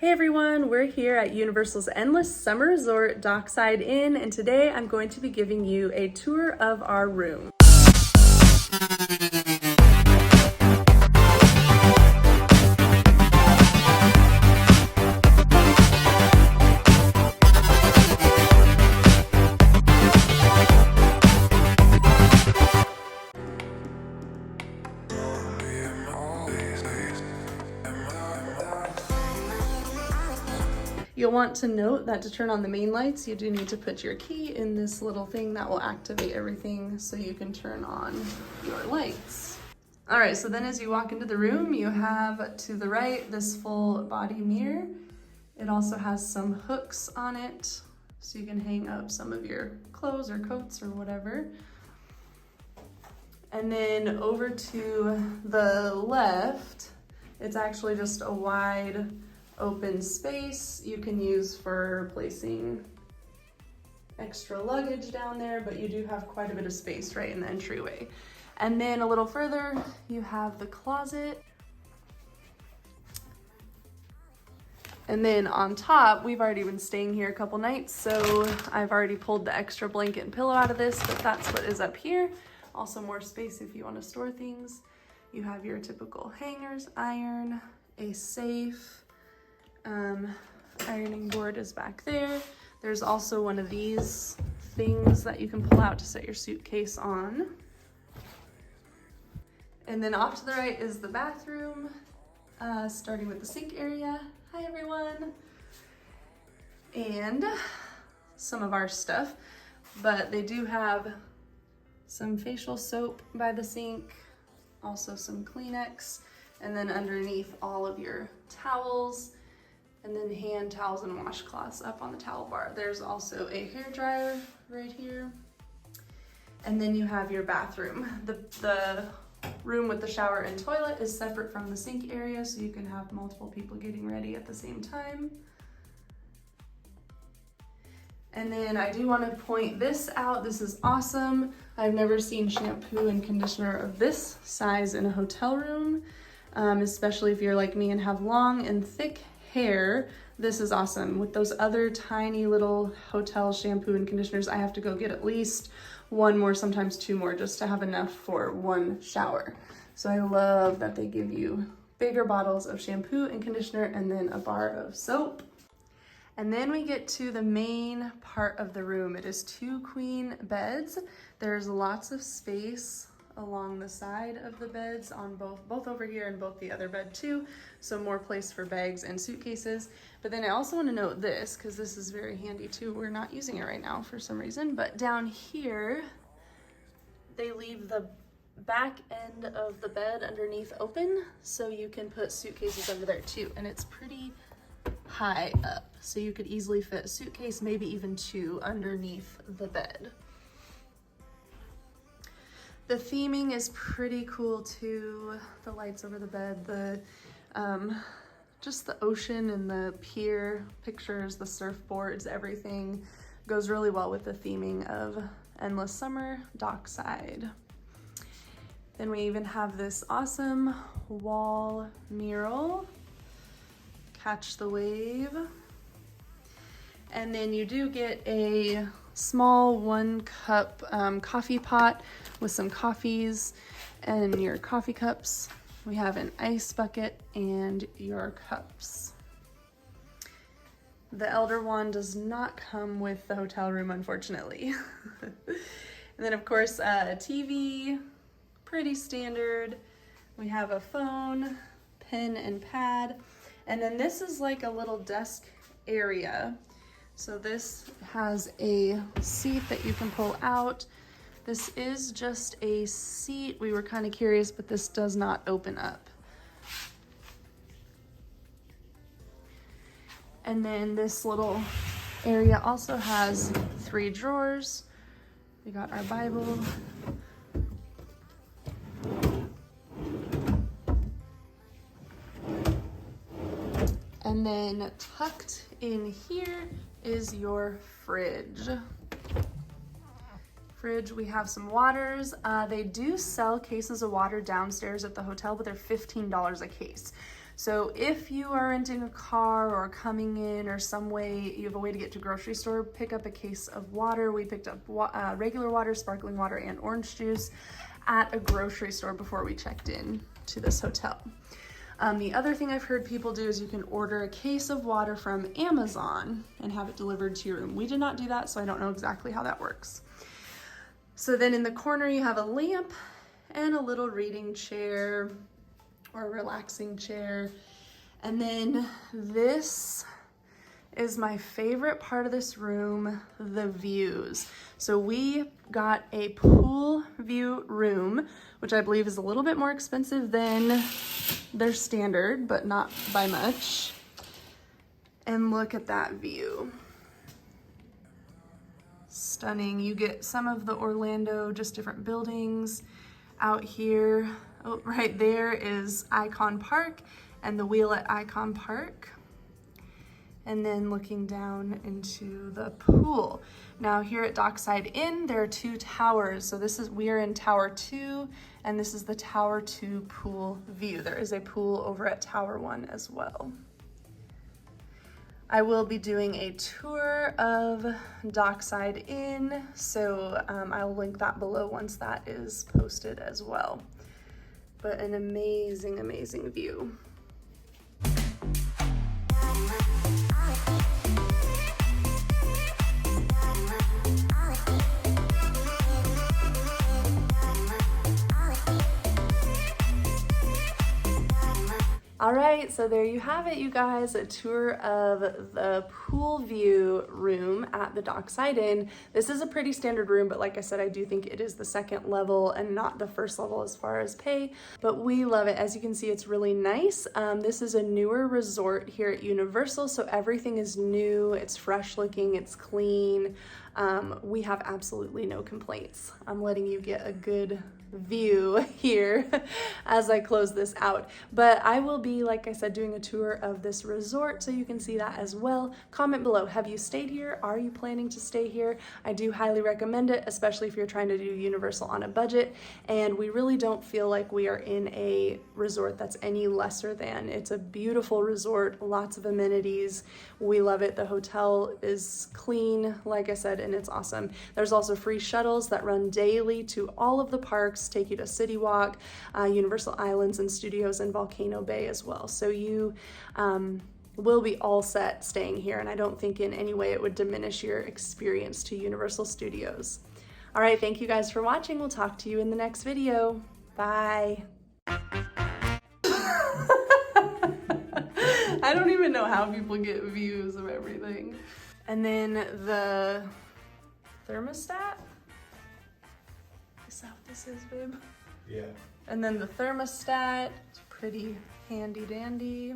Hey everyone, we're here at Universal's Endless Summer Resort Dockside Inn, and today I'm going to be giving you a tour of our room. You'll want to note that to turn on the main lights, you do need to put your key in this little thing that will activate everything so you can turn on your lights. All right, so then as you walk into the room, you have to the right this full body mirror. It also has some hooks on it so you can hang up some of your clothes or coats or whatever. And then over to the left, it's actually just a wide open space you can use for placing extra luggage down there, but you do have quite a bit of space right in the entryway. And then a little further, you have the closet. And then on top, we've already been staying here a couple nights, so I've already pulled the extra blanket and pillow out of this, but that's what is up here. Also more space if you want to store things. You have your typical hangers, iron, a safe, ironing board is back there. There's also one of these things that you can pull out to set your suitcase on. And then off to the right is the bathroom, starting with the sink area. Hi everyone. And some of our stuff, but they do have some facial soap by the sink, also some Kleenex, and then underneath all of your towels, and then hand towels and washcloths up on the towel bar. There's also a hairdryer right here. And then you have your bathroom. The room with the shower and toilet is separate from the sink area, so you can have multiple people getting ready at the same time. And then I do want to point this out. This is awesome. I've never seen shampoo and conditioner of this size in a hotel room, especially if you're like me and have long and thick hair. This is awesome. With those other tiny little hotel shampoo and conditioners, I have to go get at least one more, sometimes two more, just to have enough for one shower. So I love that they give you bigger bottles of shampoo and conditioner and then a bar of soap. And then we get to the main part of the room. It is 2 queen beds. There's lots of space along the side of the beds on both over here and both the other bed too, so more place for bags and suitcases. But then I also want to note this, because this is very handy too. We're not using it right now for some reason, but down here they leave the back end of the bed underneath open, so you can put suitcases under there too, and it's pretty high up, so you could easily fit a suitcase, maybe even 2 underneath the bed. The theming is pretty cool too. The lights over the bed, the just the ocean and the pier pictures, the surfboards, everything goes really well with the theming of Endless Summer Dockside. Then we even have this awesome wall mural, Catch the Wave. And then you do get a small 1-cup coffee pot with some coffees and your coffee cups. We have an ice bucket and your cups. The Elder Wand does not come with the hotel room, unfortunately. And then of course a TV, pretty standard. We have a phone, pen and pad. And then this is like a little desk area. So this has a seat that you can pull out. This is just a seat. We were kind of curious, but this does not open up. And then this little area also has 3 drawers. We got our Bible. And then tucked in here is your fridge. We have some waters. They do sell cases of water downstairs at the hotel, but they're $15 a case. So if you are renting a car or coming in or some way, you have a way to get to a grocery store, pick up a case of water. We picked up regular water, sparkling water, and orange juice at a grocery store before we checked in to this hotel. The other thing I've heard people do is you can order a case of water from Amazon and have it delivered to your room. We did not do that, so I don't know exactly how that works. So then in the corner you have a lamp and a little reading chair or a relaxing chair. And then this is my favorite part of this room, the views. So we got a pool view room, which I believe is a little bit more expensive than their standard, but not by much. And look at that view. Stunning. You get some of the Orlando, just different buildings out here. Oh, right there is Icon Park and the wheel at Icon Park. And then looking down into the pool. Now here at Dockside Inn, there are 2 towers. So we are in Tower 2, and this is the Tower 2 pool view. There is a pool over at Tower 1 as well. I will be doing a tour of Dockside Inn, so I'll link that below once that is posted as well. But an amazing, amazing view. All right, so there you have it, you guys, a tour of the pool view room at the Dockside Inn. This is a pretty standard room, but like I said, I do think it is the 2nd level and not the 1st level as far as pay, but we love it. As you can see, it's really nice. This is a newer resort here at Universal, so everything is new, it's fresh looking, it's clean. We have absolutely no complaints. I'm letting you get a good view here as I close this out, but I will be, like I said, doing a tour of this resort so you can see that as well. Comment below, have you stayed here? Are you planning to stay here? I do highly recommend it, especially if you're trying to do Universal on a budget, and we really don't feel like we are in a resort that's any lesser than. It's a beautiful resort, lots of amenities. We love it. The hotel is clean, like I said, and it's awesome. There's also free shuttles that run daily to all of the parks, take you to City Walk, Universal Islands and Studios, and Volcano Bay as well. So you will be all set staying here, and I don't think in any way it would diminish your experience to Universal Studios. All right, thank you guys for watching. We'll talk to you in the next video. Bye. I don't even know how people get views of everything. And then the thermostat. Is that what this is, babe? Yeah. And then the thermostat, it's pretty handy dandy.